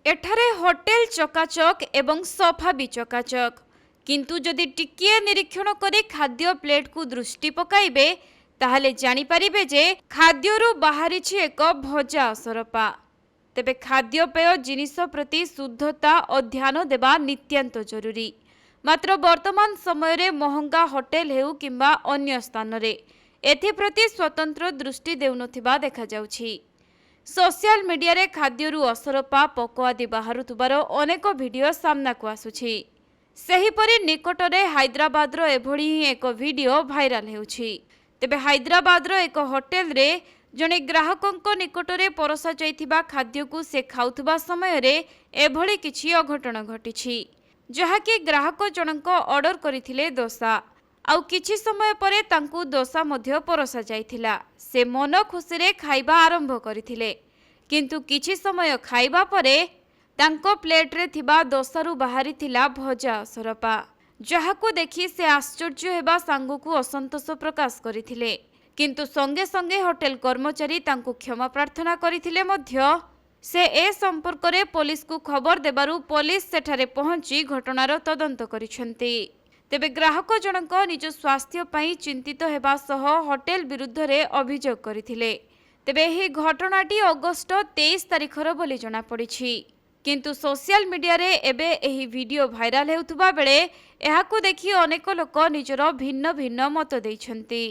एठारे होटेल चकाचक एवं सफा भी चकाचक किंतु जदि टिकिए निरीक्षण करी खाद्य प्लेट को दृष्टि पकाइबे ताहले जानि परिबे जे खाद्यरु बाहरिछि एक भजा असरपा। तेबे खाद्यपेय जिनिस प्रति शुद्धता और ध्यान देबा नित्यांत जरूरी। मात्र वर्तमान समय रे महंगा होटेल हेउ किंबा अन्य स्थान रे एथिप्रति स्वतंत्र दृष्टि देउनथिबा देखा जाउछि। सोशल मीडिया रे खाद्यरु असरपा पको आदि बाहरुथबार अनेक वीडियो सामना को आसुछि। सेहीपरि निकटरे हैदराबाद रो एभଳି एक वीडियो भाइराल हेउछि। तेबे हैदराबाद रो एक होटेल रे जने ग्राहकंक निकटरे परसा जाइथिबा खाद्य को से खाउथबा समय रे एभଳି किछि अघटन घटिछि, जहाकि ग्राहक जनक ऑर्डर करिथिले डोसा आउ किछि समय परे तांकु डोसा मध्य परसा जाइथिला। से मन खुशी रे खाइबा आरंभ करिथिले, किंतु किछि समय खाइबा परे तांको प्लेट रे थिबा डोसारु बाहरी थिला भजा असरपा, जहाकु देखि से आश्चर्य हेबा सांगु को असंतोष प्रकाश करिथिले। किंतु संगे संगे होटेल कर्मचारी तांकु क्षमा प्रार्थना करिथिले मध्य से ए संपर्क रे पुलिस को खबर देबारु पुलिस सेठारे पहुंची घटनार तदंत करिसेंती। तेबे ग्राहक जनक निज स्वास्थ्य पई चिंतित हेबा सह होटेल विरुद्ध रे अभियोग करिथिले। तेबे एही घटनाटी अगस्त 23 तारिखर बोली जणा पड़िछि, किंतु सोशल मीडिया रे एबे एही वीडियो भाइराल हेउथबा बेले एहाकु देखि अनेक लोक निजर भिन्न भिन्न मत दैछंती।